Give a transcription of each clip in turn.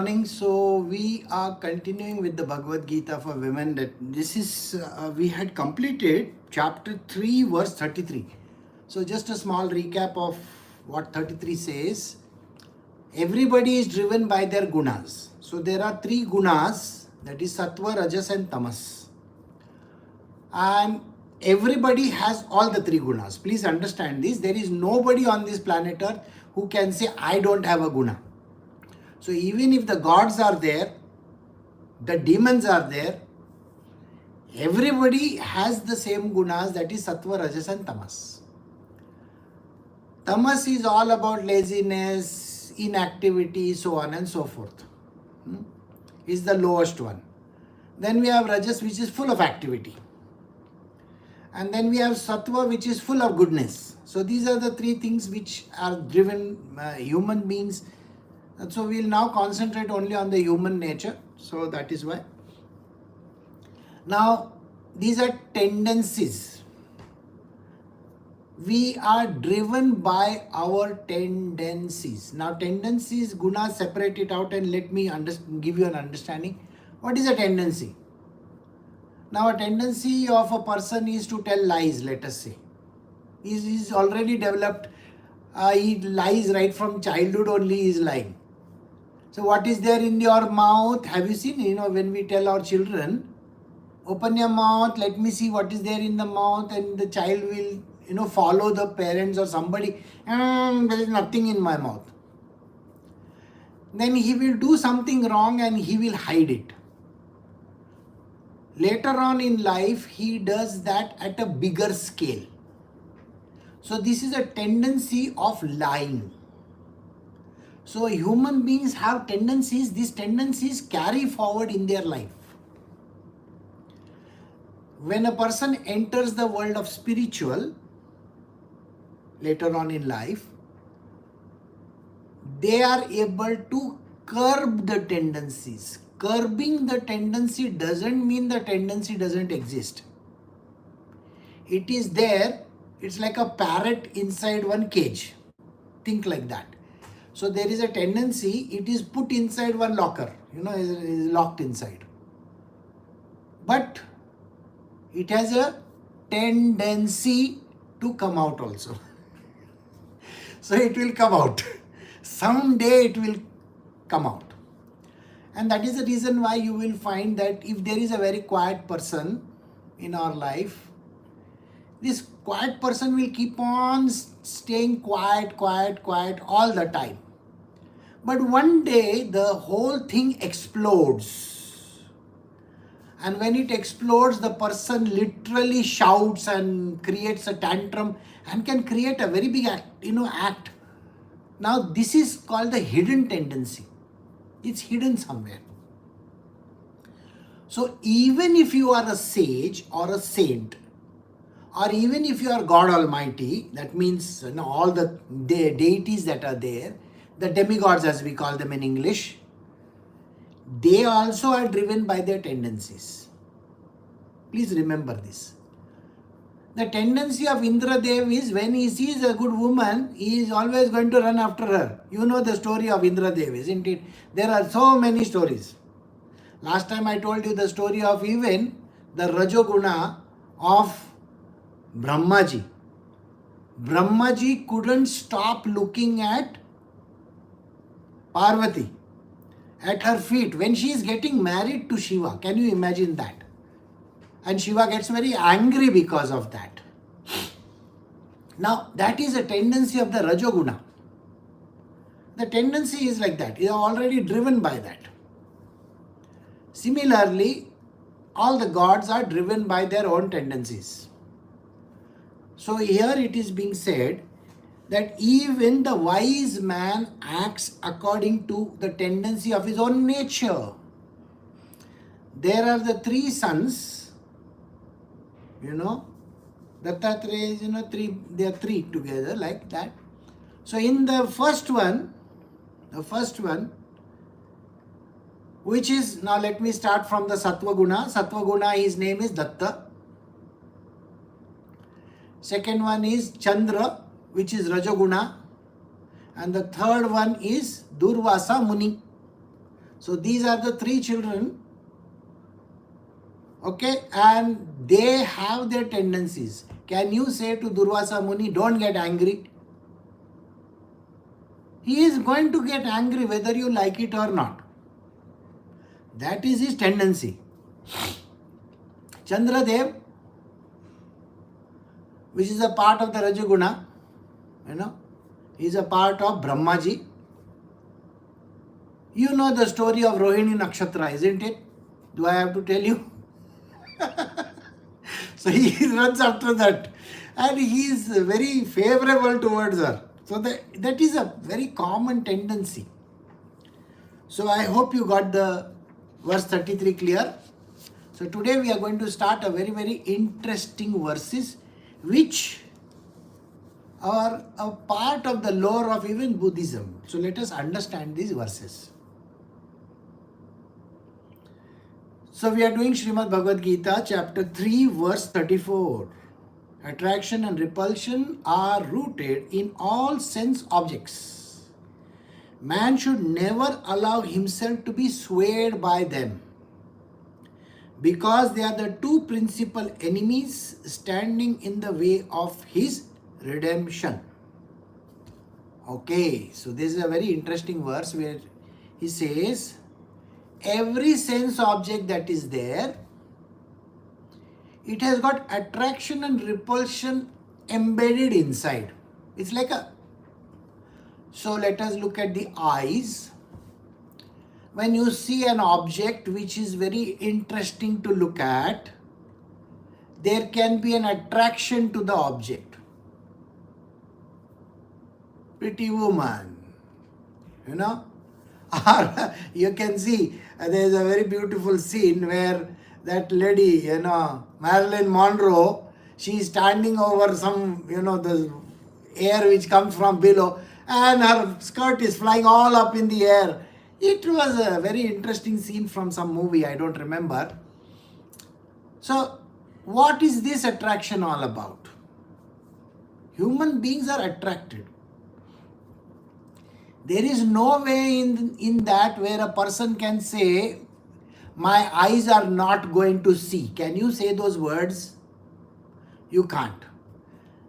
Morning. So we are continuing with the Bhagavad Gita for women. That this is we had completed chapter 3, verse 33. So just a small recap of what 33 says. Everybody is driven by their gunas. So there are three gunas, that is sattva, rajas, and tamas. And everybody has all the three gunas. Please understand this. There is nobody on this planet Earth who can say, I don't have a guna. So even if the gods are there, the demons are there, everybody has the same gunas, that is sattva, rajas and tamas. Tamas is all about laziness, inactivity, so on and so forth. Is the lowest one. Then we have rajas, which is full of activity. And then we have sattva, which is full of goodness. So these are the three things which are driven human beings. And so we will now concentrate only on the human nature. So that is why. Now, these are tendencies. We are driven by our tendencies. Now, tendencies, guna, separate it out and let me give you an understanding. What is a tendency? Now, a tendency of a person is to tell lies, let us say. He's already developed, he lies right from childhood only, he is lying. So what is there in your mouth? Have you seen, when we tell our children, open your mouth, let me see what is there in the mouth, and the child will, follow the parents or somebody, there is nothing in my mouth. Then he will do something wrong and he will hide it. Later on in life, he does that at a bigger scale. So this is a tendency of lying. So human beings have tendencies, these tendencies carry forward in their life. When a person enters the world of spiritual, later on in life, they are able to curb the tendencies. Curbing the tendency doesn't mean the tendency doesn't exist. It is there, it's like a parrot inside one cage. Think like that. So there is a tendency, it is put inside one locker, is locked inside. But it has a tendency to come out also. So it will come out. Someday it will come out. And that is the reason why you will find that if there is a very quiet person in our life, this quiet person will keep on staying quiet all the time. But one day the whole thing explodes. And when it explodes, the person literally shouts and creates a tantrum and can create a very big act. Now this is called the hidden tendency. It's hidden somewhere. So even if you are a sage or a saint, or even if you are God Almighty, that means all the deities that are there, the demigods as we call them in English, they also are driven by their tendencies. Please remember this. The tendency of Indradev is when he sees a good woman, he is always going to run after her. You know the story of Indradev, isn't it? There are so many stories. Last time I told you the story of even the Rajoguna of Brahmaji. Brahmaji couldn't stop looking at Parvati, at her feet, when she is getting married to Shiva. Can you imagine that? And Shiva gets very angry because of that. Now, that is a tendency of the Rajoguna. The tendency is like that. You are already driven by that. Similarly, all the gods are driven by their own tendencies. So here it is being said that even the wise man acts according to the tendency of his own nature. There are the three sons, Dattatreya, they are three together like that. So in the first one, which is, now let me start from the Sattva Guna. Sattva Guna, his name is Datta. Second one is Chandra, which is Rajoguna. And the third one is Durvasa Muni. So these are the three children, okay, and they have their tendencies. Can you say to Durvasa Muni, don't get angry? He is going to get angry whether you like it or not. That is his tendency. Chandradev, which is a part of the Rajaguna, is a part of Brahmaji. You know the story of Rohini Nakshatra, isn't it? Do I have to tell you? So he runs after that and he is very favorable towards her. So that is a very common tendency. So I hope you got the verse 33 clear. So today we are going to start a very, very interesting verses which are a part of the lore of even Buddhism. So let us understand these verses. So we are doing Srimad Bhagavad Gita chapter 3 verse 34. Attraction and repulsion are rooted in all sense objects. Man should never allow himself to be swayed by them, because they are the two principal enemies standing in the way of his redemption. Okay, so this is a very interesting verse where he says, every sense object that is there, it has got attraction and repulsion embedded inside. It's like a... So let us look at the eyes. When you see an object which is very interesting to look at, there can be an attraction to the object. Pretty woman, Or you can see there is a very beautiful scene where that lady, Marilyn Monroe, she is standing over some, the air which comes from below, and her skirt is flying all up in the air. It was a very interesting scene from some movie, I don't remember. So, what is this attraction all about? Human beings are attracted. There is no way in that where a person can say, my eyes are not going to see. Can you say those words? You can't.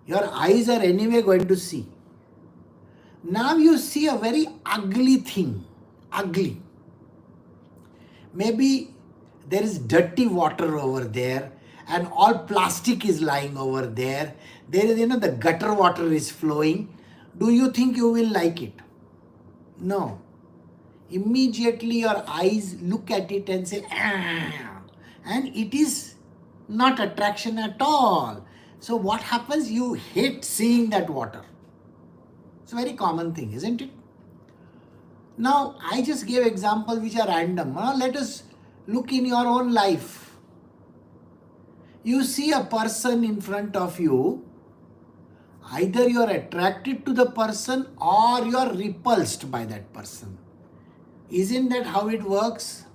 Your eyes are anyway going to see. Now you see a very ugly thing. Ugly. Maybe there is dirty water over there and all plastic is lying over there. There is, the gutter water is flowing. Do you think you will like it? No. Immediately your eyes look at it and say, ah, and it is not attraction at all. So what happens? You hate seeing that water. It's a very common thing, isn't it? Now, I just gave examples which are random. Now, let us look in your own life. You see a person in front of you, either you are attracted to the person or you are repulsed by that person. Isn't that how it works?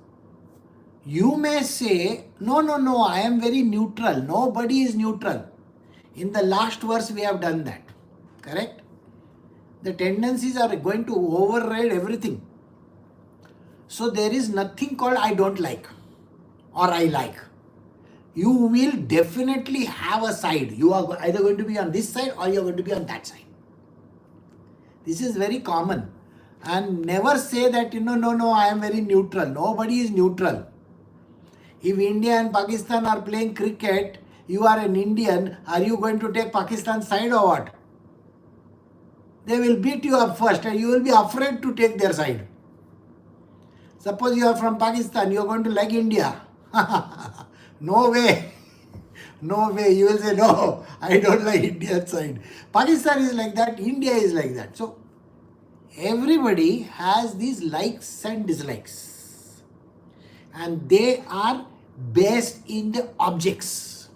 You may say, no, I am very neutral. Nobody is neutral. In the last verse we have done that. Correct? The tendencies are going to override everything. So there is nothing called I don't like or I like. You will definitely have a side. You are either going to be on this side or you are going to be on that side. This is very common. And never say that, no, I am very neutral. Nobody is neutral. If India and Pakistan are playing cricket, you are an Indian, are you going to take Pakistan's side or what? They will beat you up first and you will be afraid to take their side. Suppose you are from Pakistan, you are going to like India. No way. No way. You will say, no, I don't like India's side. Pakistan is like that, India is like that. So, everybody has these likes and dislikes. And they are based in the objects.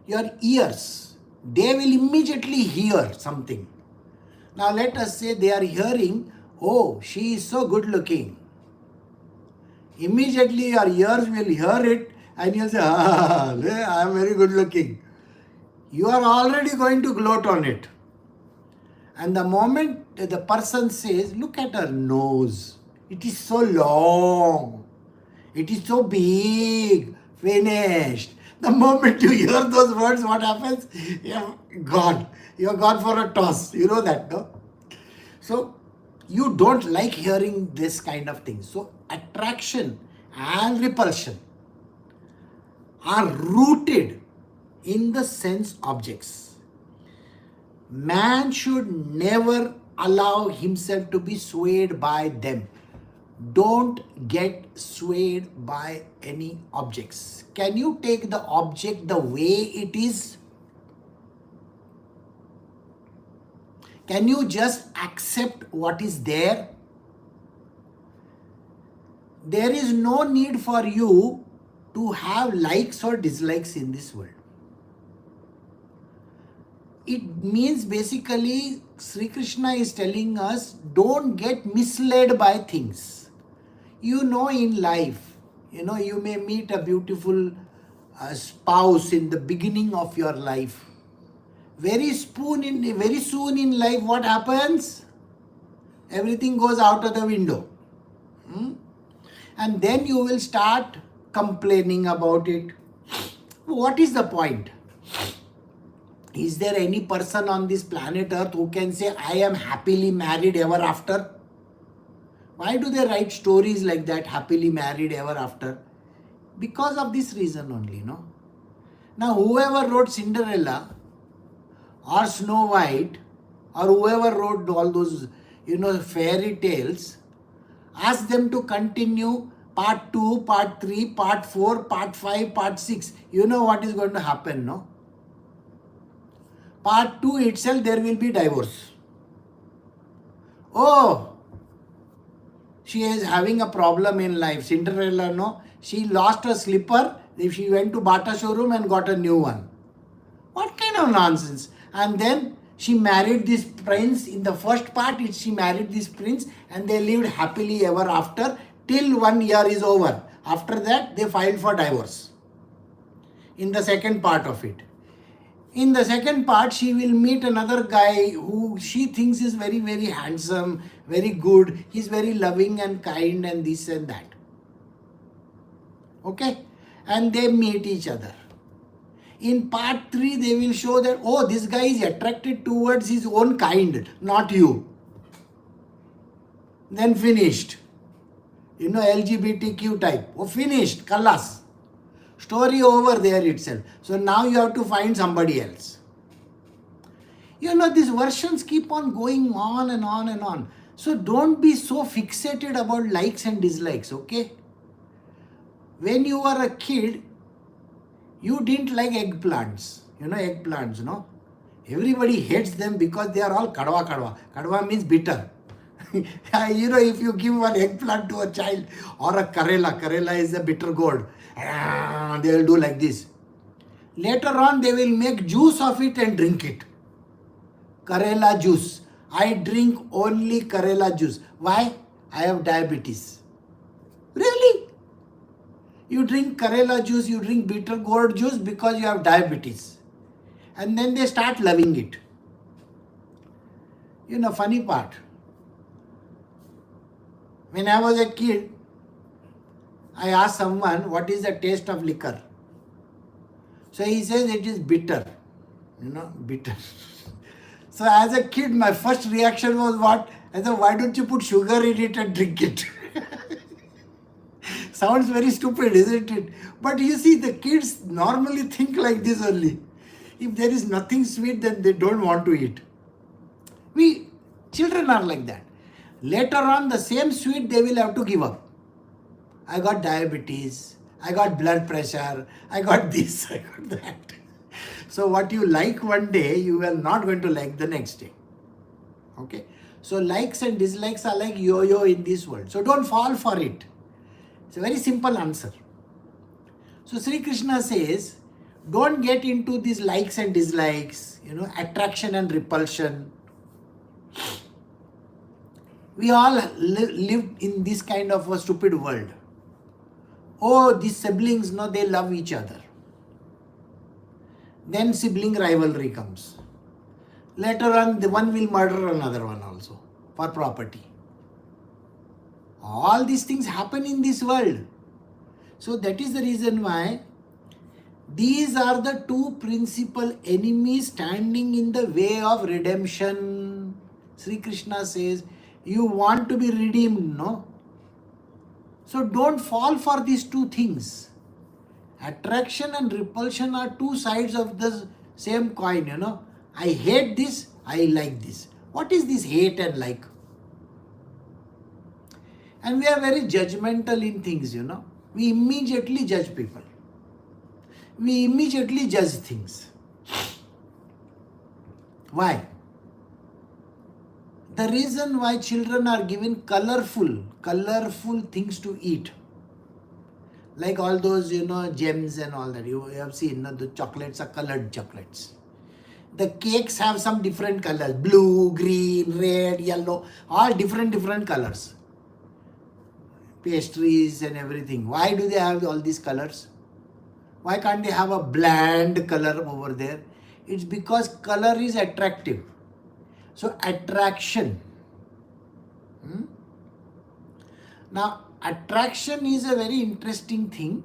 Your ears, they will immediately hear something. Now let us say they are hearing, oh, she is so good looking. Immediately your ears will hear it and you'll say, I am very good looking. You are already going to gloat on it. And the moment the person says, look at her nose, It is so long. It is so big. Finished. The moment you hear those words, what happens? You're gone. You're gone for a toss. You know that, no? So, you don't like hearing this kind of thing. So, attraction and repulsion are rooted in the sense objects. Man should never allow himself to be swayed by them. Don't get swayed by any objects. Can you take the object the way it is? Can you just accept what is there? There is no need for you to have likes or dislikes in this world. It means basically Sri Krishna is telling us, don't get misled by things. You know, in life, you may meet a beautiful spouse in the beginning of your life. Very soon in life, what happens? Everything goes out of the window. And then you will start complaining about it. What is the point? Is there any person on this planet Earth who can say, I am happily married ever after? Why do they write stories like that, happily married ever after? Because of this reason only, no? Now, whoever wrote Cinderella or Snow White or whoever wrote all those, fairy tales, ask them to continue part 2, part 3, part 4, part 5, part 6. You know what is going to happen, no? Part 2 itself, there will be divorce. Oh, she is having a problem in life. Cinderella, no? She lost her slipper. She went to Bata showroom and got a new one. What kind of nonsense? And then she married this prince. In the first part, she married this prince and they lived happily ever after till 1 year is over. After that, they filed for divorce. In the second part of it. In the second part, she will meet another guy who she thinks is very, very handsome, very good. He's very loving and kind and this and that. Okay? And they meet each other. In part 3, they will show that, oh, this guy is attracted towards his own kind, not you. Then finished. LGBTQ type. Oh, finished. Kallas. Story over there itself. So now you have to find somebody else. These versions keep on going on and on and on. So don't be so fixated about likes and dislikes, okay? When you were a kid, you didn't like eggplants. Eggplants, no? Everybody hates them because they are all kadwa kadwa. Kadwa means bitter. If you give one eggplant to a child or a Karela is a bitter gourd. They will do like this. Later on, they will make juice of it and drink it. Karela juice. I drink only Karela juice. Why? I have diabetes. Really? You drink Karela juice, you drink bitter gourd juice because you have diabetes. And then they start loving it. Funny part. When I was a kid, I asked someone, what is the taste of liquor? So he says it is bitter. Bitter. So as a kid, my first reaction was what? I said, why don't you put sugar in it and drink it? Sounds very stupid, isn't it? But you see, the kids normally think like this only. If there is nothing sweet, then they don't want to eat. Children are like that. Later on, the same sweet they will have to give up. I got diabetes, I got blood pressure, I got this, I got that. So what you like one day, you are not going to like the next day. Okay? So likes and dislikes are like yo-yo in this world. So don't fall for it. It's a very simple answer. So Sri Krishna says, don't get into these likes and dislikes, attraction and repulsion. We all live in this kind of a stupid world. Oh, these siblings, they love each other. Then sibling rivalry comes. Later on, the one will murder another one also for property. All these things happen in this world. So that is the reason why these are the two principal enemies standing in the way of redemption. Sri Krishna says, you want to be redeemed, no? So don't fall for these two things. Attraction and repulsion are two sides of the same coin, you know. I hate this, I like this. What is this hate and like? And we are very judgmental in things, you know. We immediately judge people. We immediately judge things. Why? The reason why children are given colorful things to eat, like all those, you know, gems and all that. You have seen, the chocolates are colored chocolates. The cakes have some different colors, blue, green, red, yellow, all different colors. Pastries and everything. Why do they have all these colors? Why can't they have a bland color over there? It's because color is attractive. So attraction. Now attraction is a very interesting thing,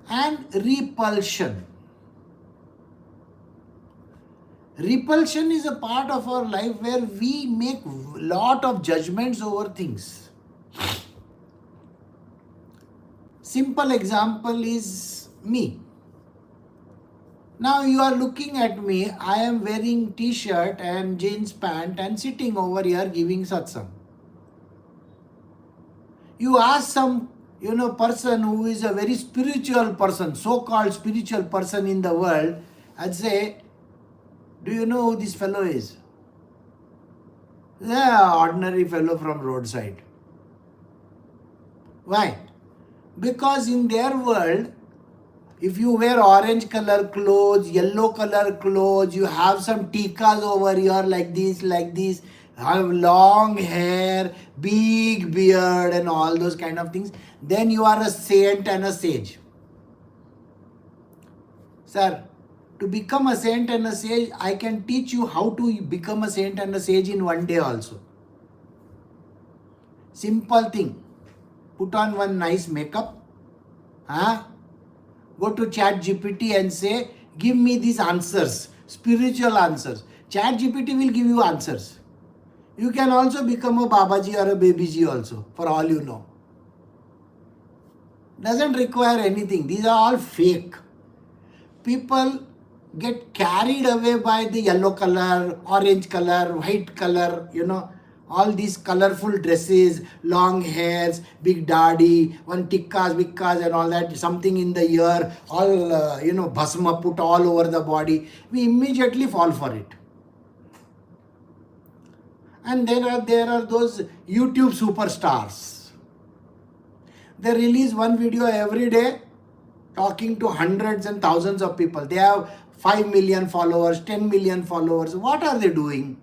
and repulsion. Repulsion is a part of our life where we make lot of judgments over things. Simple example is me. Now you are looking at me, I am wearing t-shirt and jeans pant and sitting over here giving satsang. You ask some, person who is a very spiritual person, so-called spiritual person in the world, and say, do you know who this fellow is? The ordinary fellow from roadside. Why? Because in their world, if you wear orange color clothes, yellow color clothes, you have some tikas over here like this, have long hair, big beard and all those kind of things, then you are a saint and a sage. Sir, to become a saint and a sage, I can teach you how to become a saint and a sage in one day also. Simple thing. Put on one nice makeup. Go to ChatGPT and say, give me these answers, spiritual answers. ChatGPT will give you answers. You can also become a Babaji or a Babyji also, for all you know. Doesn't require anything. These are all fake. People get carried away by the yellow color, orange color, white color, all these colorful dresses, long hairs, big daddy, one tikkas, vikkas and all that, something in the ear, all, bhasma put all over the body. We immediately fall for it. And there are those YouTube superstars. They release one video every day talking to hundreds and thousands of people. They have 5 million followers, 10 million followers. What are they doing?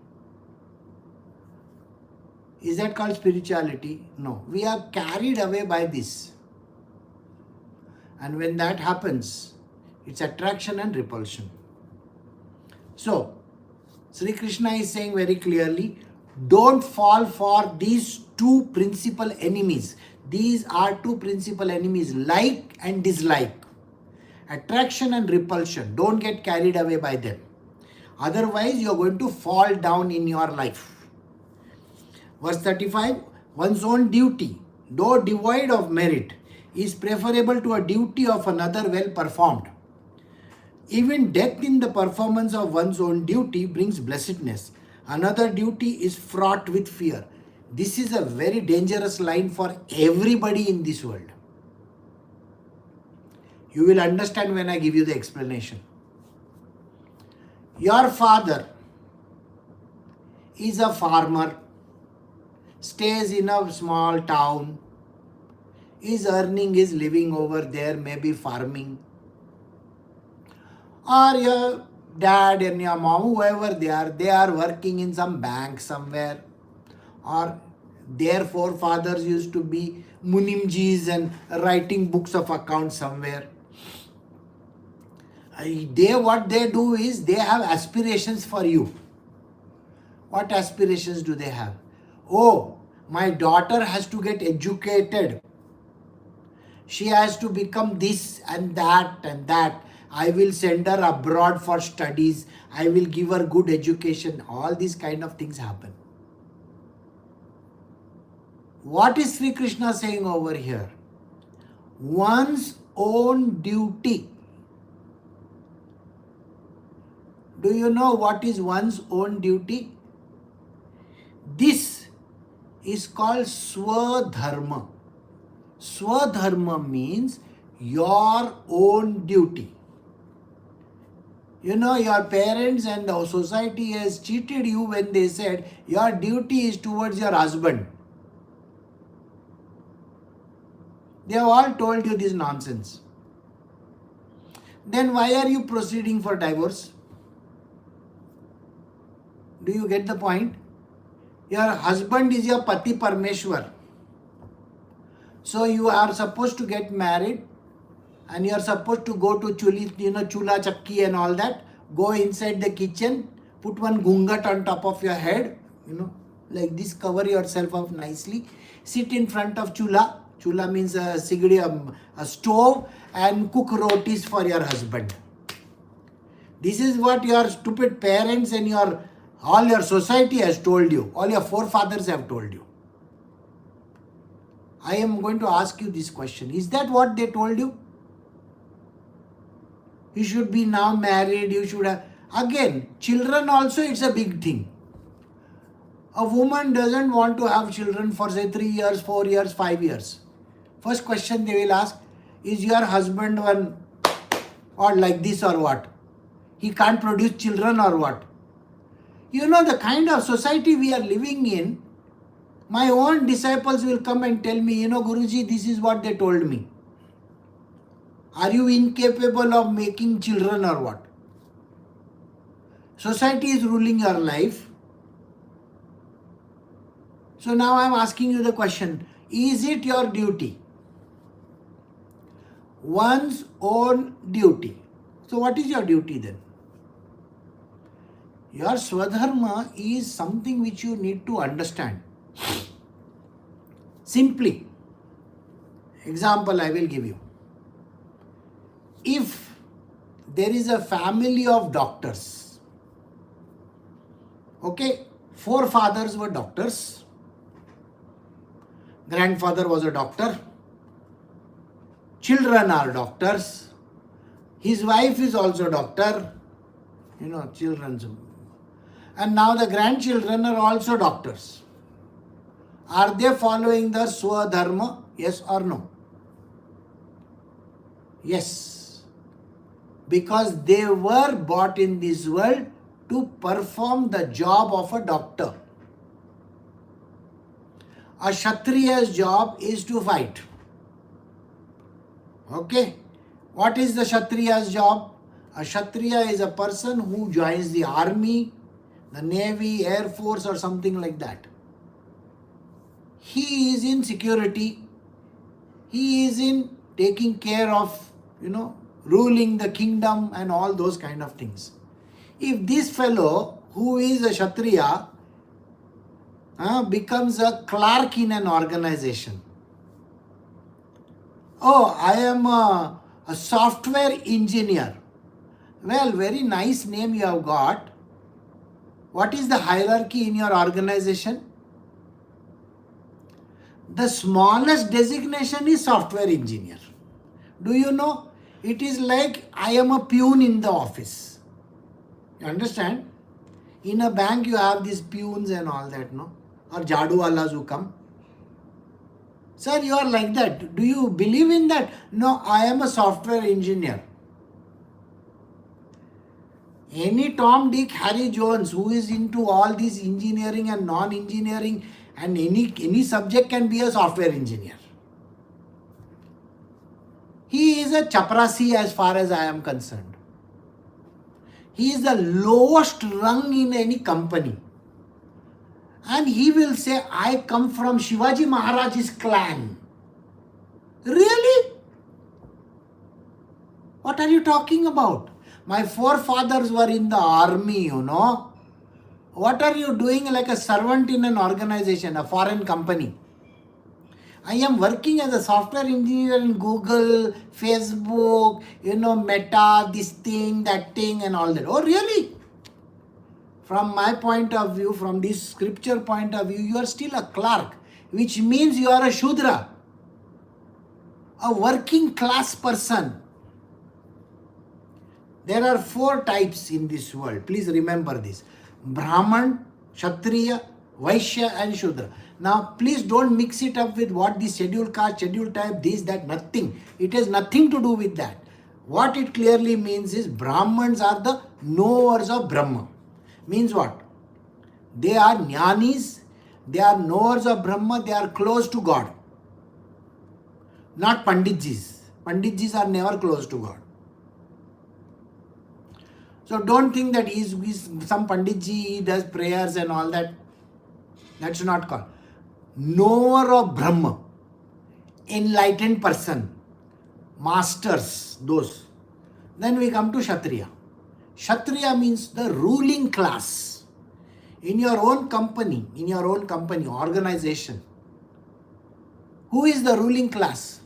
Is that called spirituality? No. We are carried away by this. And when that happens, it's attraction and repulsion. So, Sri Krishna is saying very clearly, don't fall for these two principal enemies. These are two principal enemies, like and dislike. Attraction and repulsion. Don't get carried away by them. Otherwise, you are going to fall down in your life. Verse 35, one's own duty, though devoid of merit, is preferable to a duty of another well performed. Even death in the performance of one's own duty brings blessedness. Another duty is fraught with fear. This is a very dangerous line for everybody in this world. You will understand when I give you the explanation. Your father is a farmer, stays in a small town, is earning his living over there, maybe farming. Or your dad and your mom, whoever they are working in some bank somewhere. Or their forefathers used to be Munimjis and writing books of accounts somewhere. What they do is they have aspirations for you. What aspirations do they have? Oh, My daughter has to get educated. She has to become this and that and that. I will send her abroad for studies. I will give her good education. All these kind of things happen. What is Sri Krishna saying over here? One's own duty. Do you know what is one's own duty? This is called Swadharma. Swadharma means your own duty. You know, your parents and the society has cheated you when they said your duty is towards your husband. They have all told you this nonsense. Then why are you proceeding for divorce? Do you get the point? Your husband is your Pati Parmeshwar. So you are supposed to get married and you are supposed to go to chula chakki and all that. Go inside the kitchen, put one gungat on top of your head, like this, cover yourself up nicely. Sit in front of chula. Chula means a sigdi, a stove, and cook rotis for your husband. This is what your stupid parents and all your society has told you. All your forefathers have told you. I am going to ask you this question. Is that what they told you? You should be now married. You should have... Again, children also, it's a big thing. A woman doesn't want to have children for say 3 years, 4 years, 5 years. First question they will ask, is your husband one or like this or what? He can't produce children or what? You know the kind of society we are living in, my own disciples will come and tell me, Guruji, this is what they told me. Are you incapable of making children or what? Society is ruling your life. So now I am asking you the question, is it your duty? One's own duty. So what is your duty then? Your Swadharma is something which you need to understand. Simply, example I will give you. If there is a family of doctors, okay, forefathers were doctors, grandfather was a doctor, children are doctors, his wife is also a doctor, children's. And now the grandchildren are also doctors. Are they following the Swadharma? Yes or no? Yes. Because they were brought in this world to perform the job of a doctor. A Kshatriya's job is to fight. Okay? What is the Kshatriya's job? A Kshatriya is a person who joins the army, the navy, air force or something like that. He is in security. He is in taking care of, ruling the kingdom and all those kind of things. If this fellow who is a Kshatriya becomes a clerk in an organization. Oh, I am a software engineer. Well, very nice name you have got. What is the hierarchy in your organization? The smallest designation is software engineer. Do you know? It is like I am a peon in the office. You understand? In a bank you have these peons and all that, no? Or jadwalas who come. Sir, you are like that. Do you believe in that? No, I am a software engineer. Any Tom, Dick, Harry, Jones who is into all this engineering and non-engineering and any subject can be a software engineer. He is a chaprasi as far as I am concerned. He is the lowest rung in any company. And he will say, I come from Shivaji Maharaj's clan. Really? What are you talking about? My forefathers were in the army, What are you doing like a servant in an organization, a foreign company? I am working as a software engineer in Google, Facebook, Meta, this thing, that thing and all that. Oh, really? From my point of view, from this scripture point of view, you are still a clerk, which means you are a Shudra, a working class person. There are 4 types in this world. Please remember this. Brahman, Kshatriya, Vaishya and Shudra. Now, please don't mix it up with what the scheduled caste, scheduled type, this, that, nothing. It has nothing to do with that. What it clearly means is Brahmans are the knowers of Brahma. Means what? They are jnanis, they are knowers of Brahma, they are close to God. Not Panditjis. Panditjis are never close to God. So don't think that he's some Panditji, he does prayers and all that. That's not called. Knower of Brahma, enlightened person, masters, those. Then we come to Kshatriya. Kshatriya means the ruling class. In your own company, organization, who is the ruling class?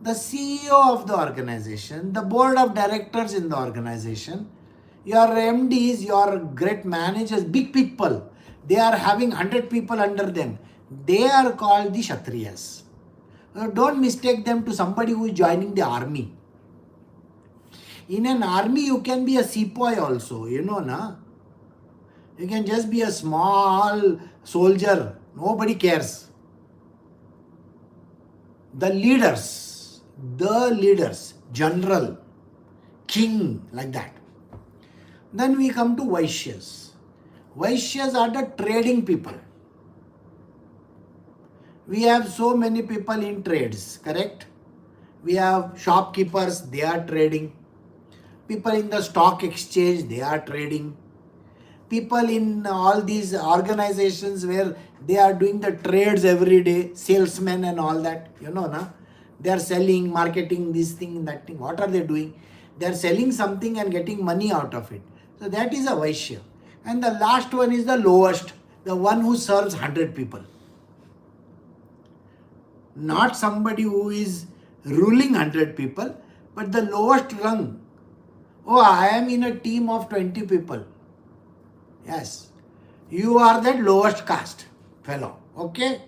The CEO of the organization, the board of directors in the organization, your MDs, your great managers, big people, they are having 100 people under them. They are called the Kshatriyas. Don't mistake them to somebody who is joining the army. In an army, you can be a sepoy also, na? You can just be a small soldier. Nobody cares. The leaders, general, king, like that. Then we come to Vaishyas. Vaishyas are the trading people. We have so many people in trades, correct? We have shopkeepers, they are trading. People in the stock exchange, they are trading. People in all these organizations where they are doing the trades every day, salesmen and all that, na? They are selling, marketing, this thing, that thing. What are they doing? They are selling something and getting money out of it. So that is a Vaishya. And the last one is the lowest, the one who serves 100 people. Not somebody who is ruling 100 people, but the lowest rung. Oh, I am in a team of 20 people. Yes, you are that lowest caste fellow. Okay?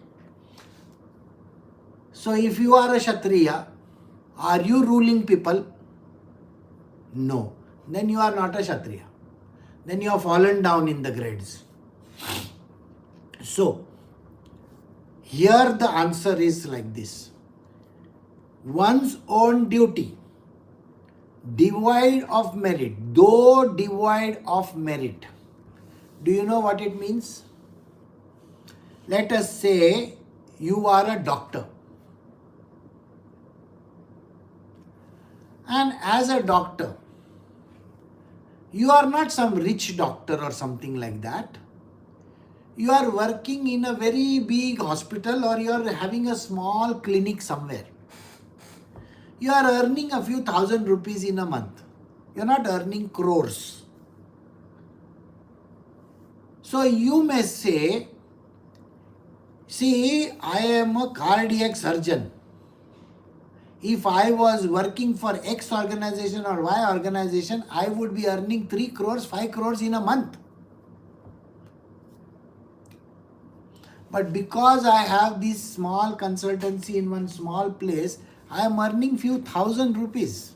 So if you are a Kshatriya, are you ruling people? No. Then you are not a Kshatriya. Then you have fallen down in the grades. So, here the answer is like this. One's own duty, devoid of merit, though devoid of merit. Do you know what it means? Let us say you are a doctor. And as a doctor, you are not some rich doctor or something like that. You are working in a very big hospital or you are having a small clinic somewhere. You are earning a few thousand rupees in a month. You are not earning crores. So you may say, see, I am a cardiac surgeon. If I was working for X organization or Y organization, I would be earning 3 crores, 5 crores in a month. But because I have this small consultancy in one small place, I am earning few thousand rupees.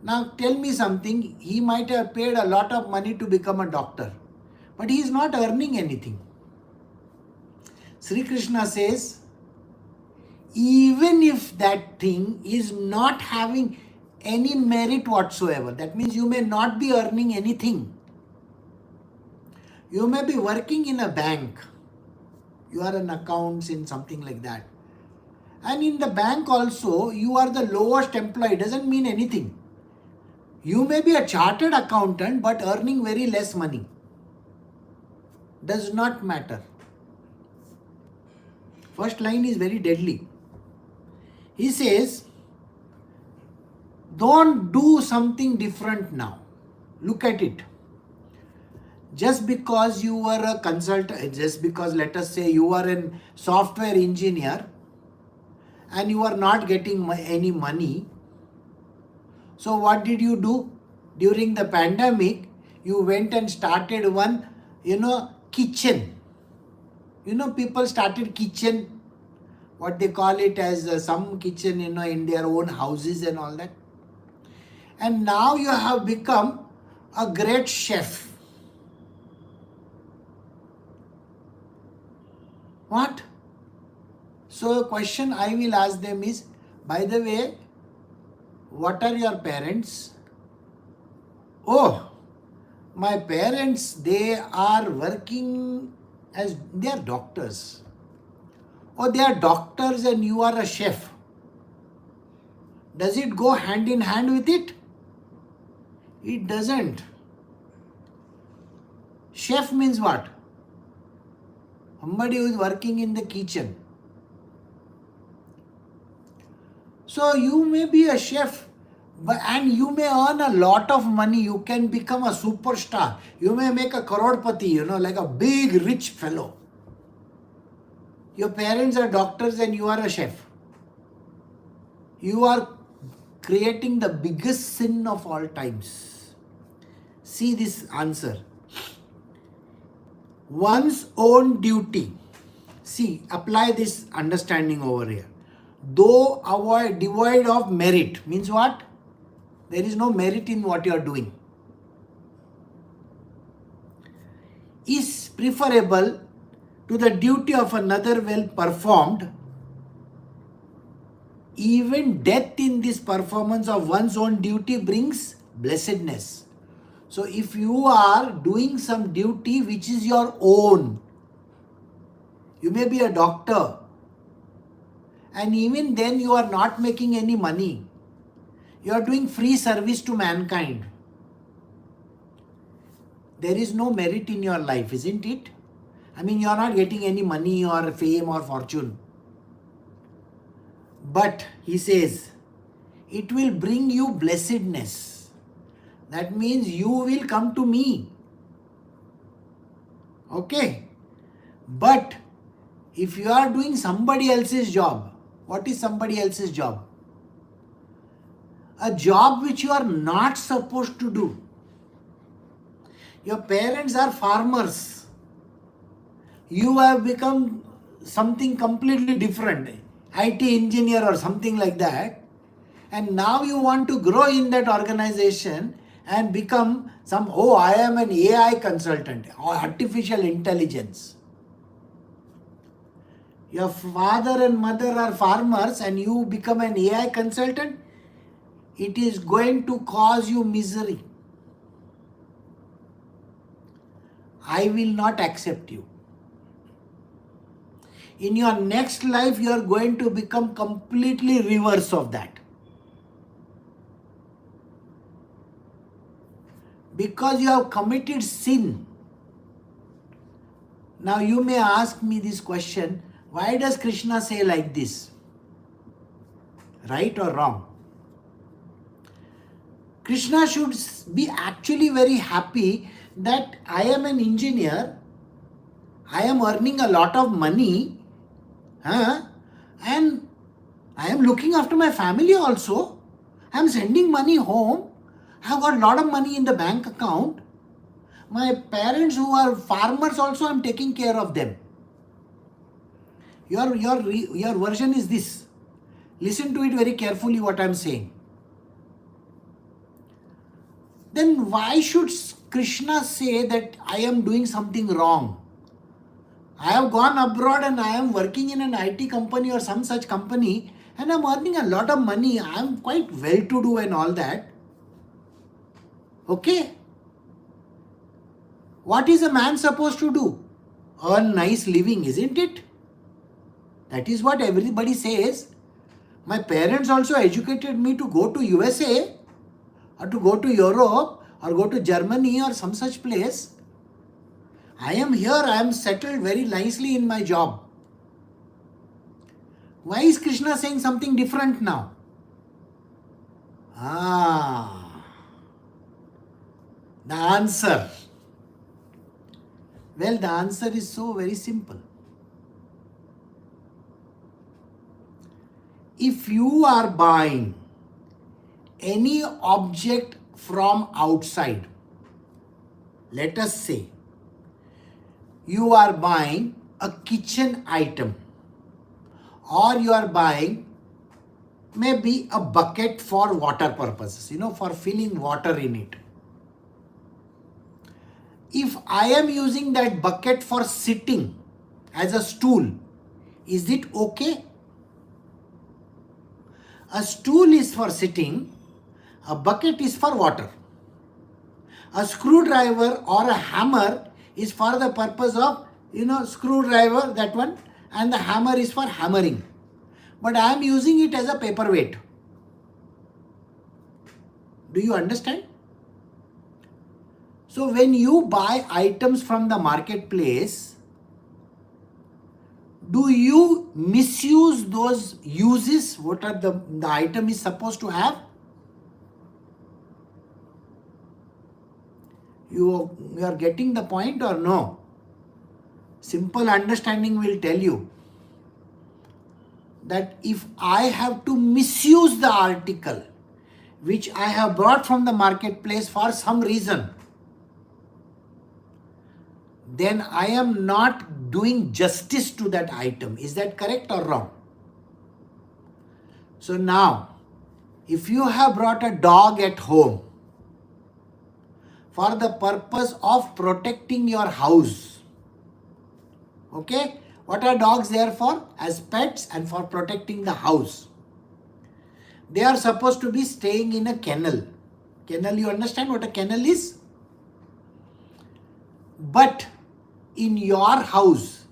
Now tell me something, he might have paid a lot of money to become a doctor, but he is not earning anything. Sri Krishna says, even if that thing is not having any merit whatsoever, that means you may not be earning anything. You may be working in a bank. You are an accounts in something like that. And in the bank also, you are the lowest employee. Doesn't mean anything. You may be a chartered accountant but earning very less money. Does not matter. First line is very deadly. He says, don't do something different now. Look at it. Just because you were a consultant, just because let us say you are a software engineer and you are not getting any money. So what did you do? During the pandemic, you went and started one, kitchen. People started kitchen, what they call it as some kitchen, in their own houses and all that. And now you have become a great chef. What? So a question I will ask them is, by the way, what are your parents? Oh, my parents, they are working as, they are doctors. Oh, they are doctors and you are a chef. Does it go hand in hand with it? It doesn't. Chef means what? Somebody who is working in the kitchen. So you may be a chef, and you may earn a lot of money. You can become a superstar. You may make a crorepati, like a big rich fellow. Your parents are doctors and you are a chef. You are creating the biggest sin of all times. See this answer. One's own duty. See, apply this understanding over here. Though devoid of merit, means what? There is no merit in what you are doing, is preferable to the duty of another well performed. Even death in this performance of one's own duty brings blessedness. So if you are doing some duty which is your own, you may be a doctor, and even then you are not making any money. You are doing free service to mankind. There is no merit in your life, isn't it? I mean, you are not getting any money or fame or fortune. But he says, it will bring you blessedness. That means you will come to me. Okay? But if you are doing somebody else's job, what is somebody else's job? A job which you are not supposed to do. Your parents are farmers. You have become something completely different, IT engineer or something like that. And now you want to grow in that organization and become I am an AI consultant or artificial intelligence. Your father and mother are farmers and you become an AI consultant. It is going to cause you misery. I will not accept you. In your next life, you are going to become completely reverse of that. Because you have committed sin. Now you may ask me this question, why does Krishna say like this? Right or wrong? Krishna should be actually very happy that I am an engineer, I am earning a lot of money, and I am looking after my family also. I am sending money home. I have got a lot of money in the bank account. My parents who are farmers also, I am taking care of them. Your version is this. Listen to it very carefully what I am saying. Then why should Krishna say that I am doing something wrong? I have gone abroad and I am working in an IT company or some such company and I am earning a lot of money. I am quite well to do and all that. Okay? What is a man supposed to do? Earn nice living, isn't it? That is what everybody says. My parents also educated me to go to USA or to go to Europe or go to Germany or some such place. I am here, I am settled very nicely in my job. Why is Krishna saying something different now? The answer. Well, the answer is so very simple. If you are buying any object from outside, let us say you are buying a kitchen item, or you are buying maybe a bucket for water purposes, for filling water in it. If I am using that bucket for sitting as a stool, is it okay? A stool is for sitting, a bucket is for water. A screwdriver or a hammer is for the purpose of, screwdriver, that one, and the hammer is for hammering. But I am using it as a paperweight. Do you understand? So when you buy items from the marketplace, do you misuse those uses what are the item is supposed to have? You are getting the point or no? Simple understanding will tell you that if I have to misuse the article which I have brought from the marketplace for some reason, then I am not doing justice to that item. Is that correct or wrong? So now, if you have brought a dog at home for the purpose of protecting your house, okay? What are dogs there for? As pets and for protecting the house. They are supposed to be staying in a kennel. Kennel, you understand what a kennel is? But in your house,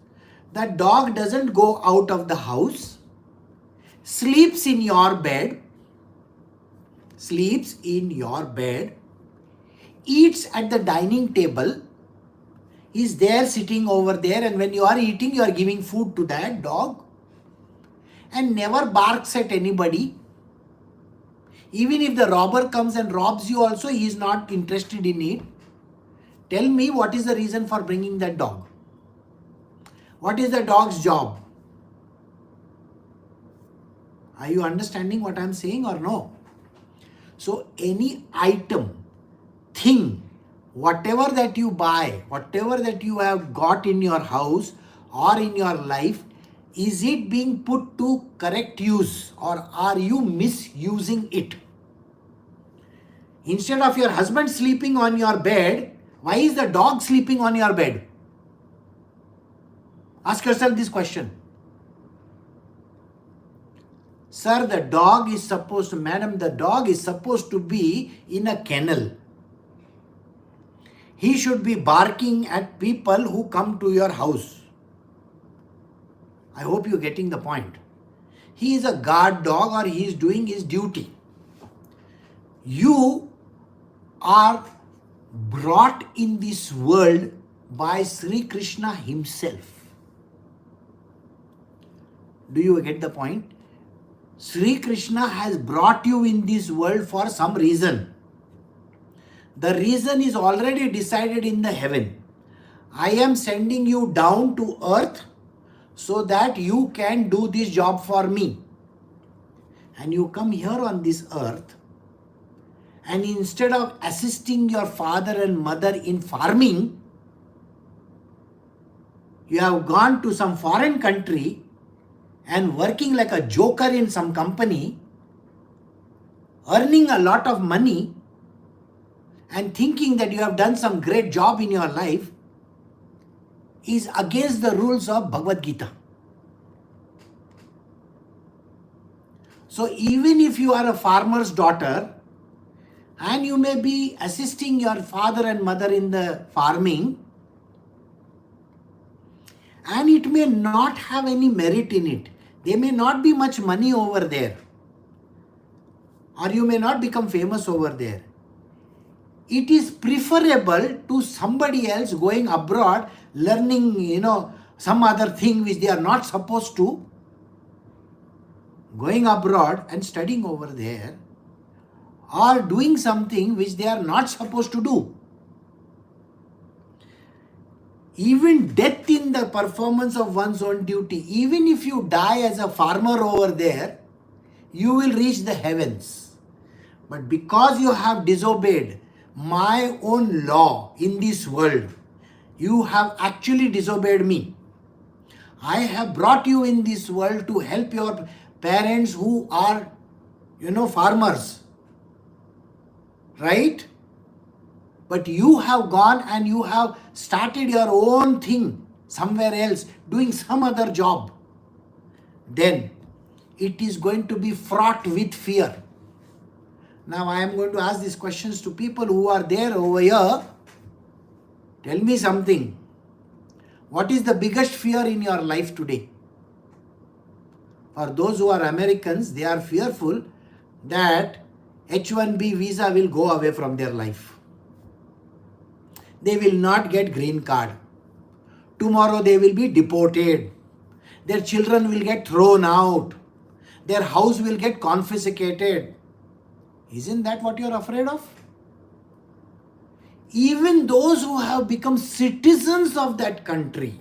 the dog doesn't go out of the house, sleeps in your bed, eats at the dining table, is there sitting over there, and when you are eating, you are giving food to that dog, and never barks at anybody. Even if the robber comes and robs you also, he is not interested in it. Tell me, what is the reason for bringing that dog? What is the dog's job? Are you understanding what I am saying or no? So any item, thing, whatever that you buy, whatever that you have got in your house or in your life, is it being put to correct use or are you misusing it? Instead of your husband sleeping on your bed, why is the dog sleeping on your bed? Ask yourself this question. Sir, the dog is supposed to be in a kennel. He should be barking at people who come to your house. I hope you're getting the point. He is a guard dog or he is doing his duty. You are brought in this world by Sri Krishna himself. Do you get the point? Sri Krishna has brought you in this world for some reason. The reason is already decided in the heaven. I am sending you down to earth so that you can do this job for me. And you come here on this earth, and instead of assisting your father and mother in farming, you have gone to some foreign country and working like a joker in some company, earning a lot of money and thinking that you have done some great job in your life is against the rules of Bhagavad Gita. So even if you are a farmer's daughter and you may be assisting your father and mother in the farming, and it may not have any merit in it, there may not be much money over there, or you may not become famous over there. It is preferable to somebody else going abroad, learning, some other thing which they are not supposed to, going abroad and studying over there, or doing something which they are not supposed to do. even death in the performance of one's own duty, even if you die as a farmer over there, you will reach the heavens. But because you have disobeyed my own law in this world, you have actually disobeyed me. I have brought you in this world to help your parents who are, farmers. Right? But you have gone and you have started your own thing somewhere else, doing some other job. Then it is going to be fraught with fear. Now I am going to ask these questions to people who are there over here. Tell me something. What is the biggest fear in your life today? For those who are Americans, they are fearful that H-1B visa will go away from their life. They will not get green card. Tomorrow they will be deported. Their children will get thrown out. Their house will get confiscated. Isn't that what you are afraid of? Even those who have become citizens of that country.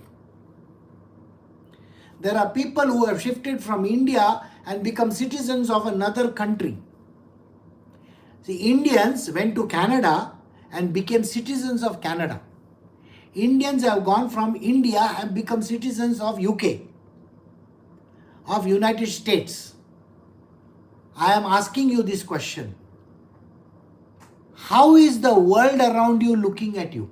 There are people who have shifted from India and become citizens of another country. See, Indians went to Canada and became citizens of Canada. Indians have gone from India and become citizens of UK, of United States. I am asking you this question. How is the world around you looking at you?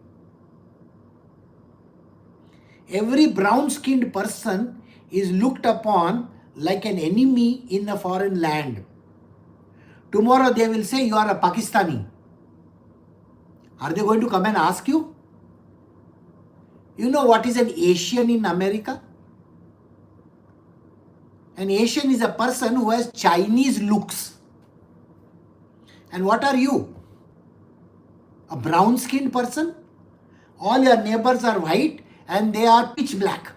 Every brown-skinned person is looked upon like an enemy in a foreign land. Tomorrow they will say you are a Pakistani. Are they going to come and ask you? You know what is an Asian in America? An Asian is a person who has Chinese looks. And what are you? A brown-skinned person? All your neighbors are white and they are pitch black.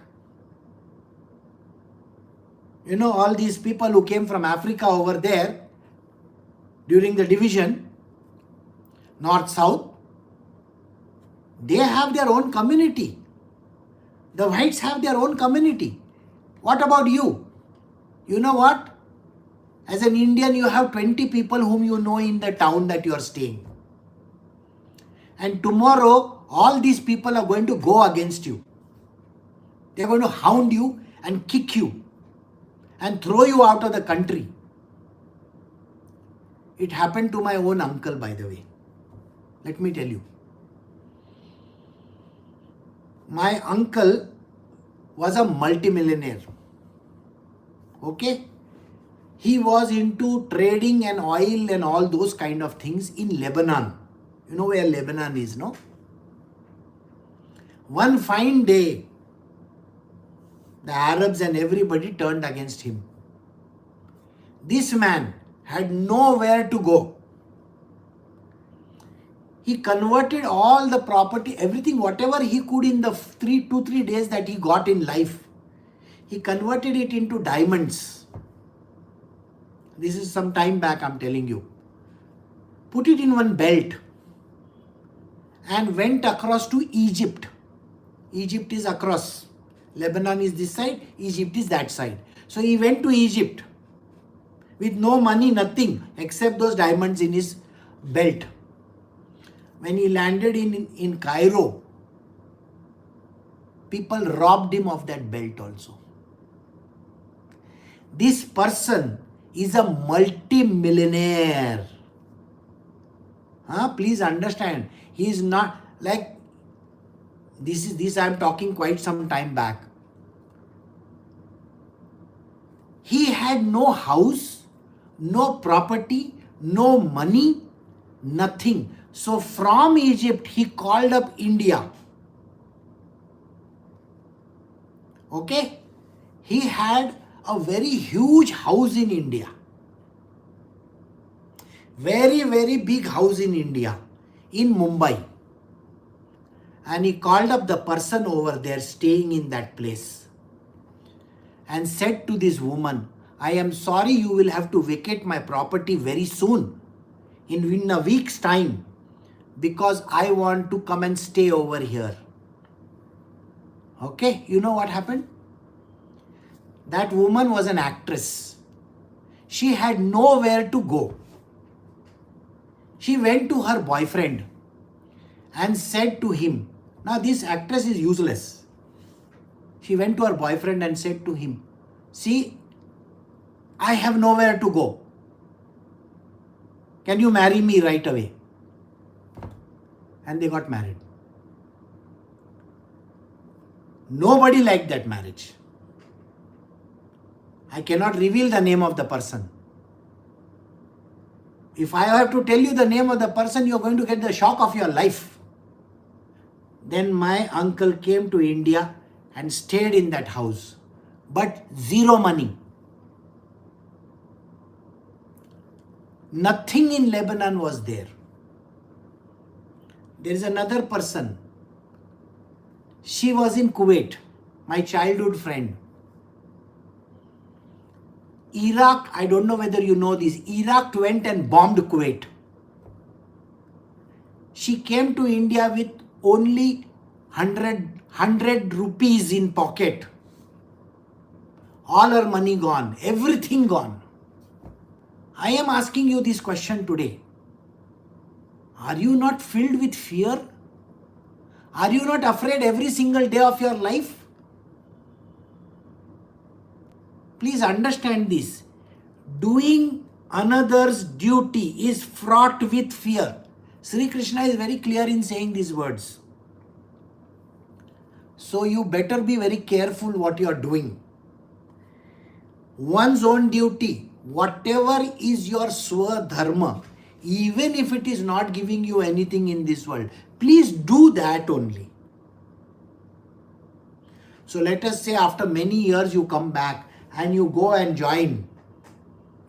You know, all these people who came from Africa over there during the division, north-south, they have their own community. The whites have their own community. What about you? You know what? As an Indian, you have 20 people whom you know in the town that you are staying. And tomorrow, all these people are going to go against you. They are going to hound you and kick you and throw you out of the country. It happened to my own uncle, by the way. Let me tell you. My uncle was a multimillionaire. Okay? He was into trading and oil and all those kind of things in Lebanon. You know where Lebanon is, no? One fine day, the Arabs and everybody turned against him. This man had nowhere to go. He converted all the property, everything, whatever he could in the 2-3 days that he got in life. He converted it into diamonds. This is some time back, I'm telling you. Put it in one belt and went across to Egypt. Egypt is across. Lebanon is this side, Egypt is that side. So he went to Egypt with no money, nothing except those diamonds in his belt. When he landed in Cairo, people robbed him of that belt also. This person is a multi-millionaire. Please understand. He is not like this I am talking quite some time back. He had no house, no property, no money, nothing. So from Egypt, he called up India. Okay? He had a very huge house in India. Very, very big house in India, in Mumbai. And he called up the person over there staying in that place and said to this woman, I am sorry, you will have to vacate my property very soon, in a week's time, because I want to come and stay over here. Okay, you know what happened? That woman was an actress. She had nowhere to go. She went to her boyfriend and said to him, now this actress is useless. She went to her boyfriend and said to him, see, I have nowhere to go. Can you marry me right away? And they got married. Nobody liked that marriage. I cannot reveal the name of the person. If I have to tell you the name of the person, you are going to get the shock of your life. Then my uncle came to India and stayed in that house, but zero money. Nothing in Lebanon was there. There is another person. She was in Kuwait, my childhood friend. Iraq, I don't know whether you know this, Iraq went and bombed Kuwait. She came to India with only 100 rupees in pocket. All her money gone, everything gone. I am asking you this question today. Are you not filled with fear? Are you not afraid every single day of your life? Please understand this. Doing another's duty is fraught with fear. Sri Krishna is very clear in saying these words. So you better be very careful what you are doing. One's own duty, whatever is your swadharma, even if it is not giving you anything in this world, please do that only. So let us say after many years you come back and you go and join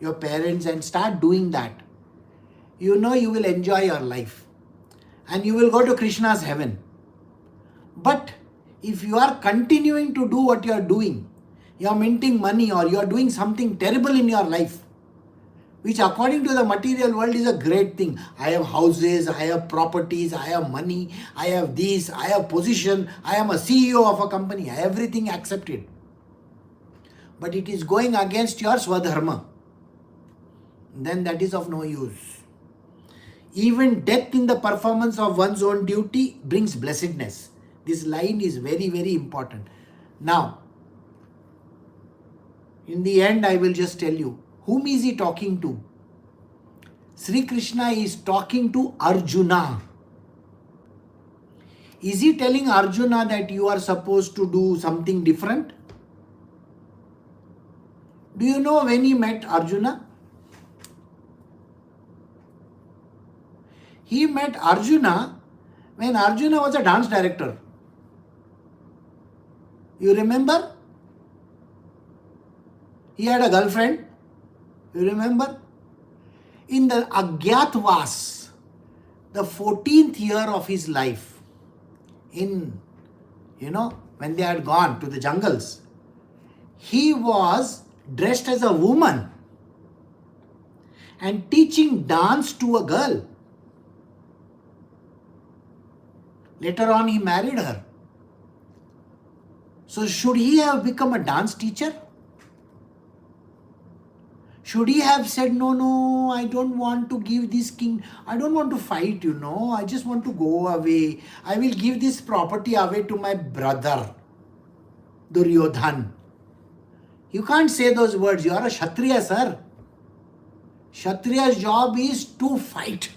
your parents and start doing that. You know you will enjoy your life and you will go to Krishna's heaven. But if you are continuing to do what you are doing, you are minting money or you are doing something terrible in your life, which according to the material world is a great thing. I have houses, I have properties, I have money, I have this, I have position, I am a CEO of a company, I have everything accepted. But it is going against your swadharma. Then that is of no use. Even death in the performance of one's own duty brings blessedness. This line is very, very important. Now, in the end, I will just tell you, whom is he talking to? Sri Krishna is talking to Arjuna. Is he telling Arjuna that you are supposed to do something different? Do you know when he met Arjuna? He met Arjuna when Arjuna was a dance director. You remember? He had a girlfriend. You remember? In the Agyatwas, the 14th year of his life, when they had gone to the jungles, he was dressed as a woman and teaching dance to a girl. Later on, he married her. So should he have become a dance teacher? Should he have said, no, I don't want to give this king, I don't want to fight, I just want to go away. I will give this property away to my brother, Duryodhan. You can't say those words. You are a Kshatriya, sir. Kshatriya's job is to fight.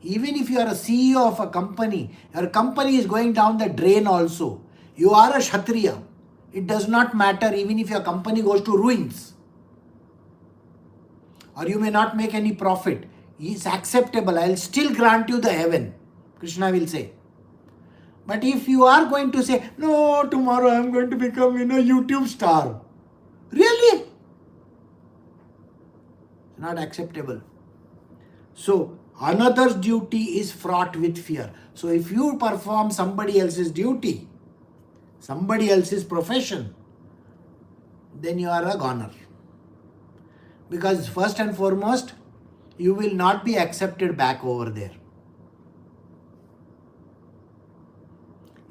Even if you are a CEO of a company, your company is going down the drain also. You are a Kshatriya. It does not matter even if your company goes to ruins. Or you may not make any profit. It's acceptable. I will still grant you the heaven. Krishna will say. But if you are going to say, no, tomorrow I am going to become a YouTube star. Really? Not acceptable. So, another's duty is fraught with fear. So, if you perform somebody else's duty, somebody else's profession, then you are a goner. Because first and foremost, you will not be accepted back over there.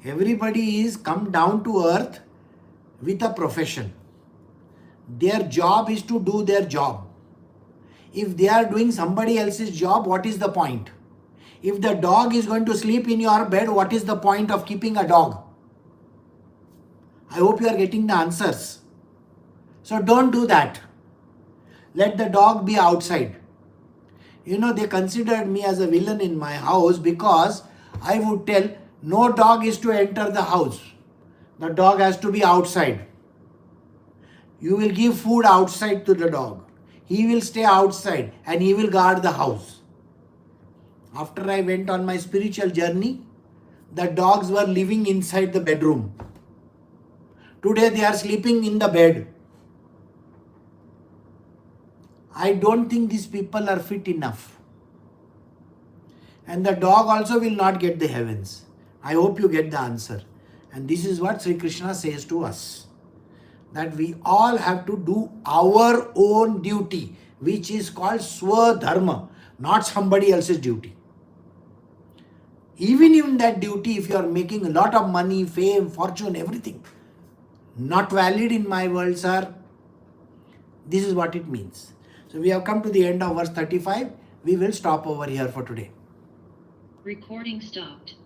Everybody is come down to earth with a profession. Their job is to do their job. If they are doing somebody else's job, what is the point? If the dog is going to sleep in your bed, what is the point of keeping a dog? I hope you are getting the answers. So don't do that. Let the dog be outside. They considered me as a villain in my house because I would tell no dog is to enter the house. The dog has to be outside. You will give food outside to the dog. He will stay outside and he will guard the house. After I went on my spiritual journey, the dogs were living inside the bedroom. Today they are sleeping in the bed. I don't think these people are fit enough. And the dog also will not get the heavens. I hope you get the answer. And this is what Sri Krishna says to us. That we all have to do our own duty, which is called Swadharma, not somebody else's duty. Even in that duty, if you are making a lot of money, fame, fortune, everything, not valid in my world, sir. This is what it means. So we have come to the end of verse 35. We will stop over here for today. Recording stopped.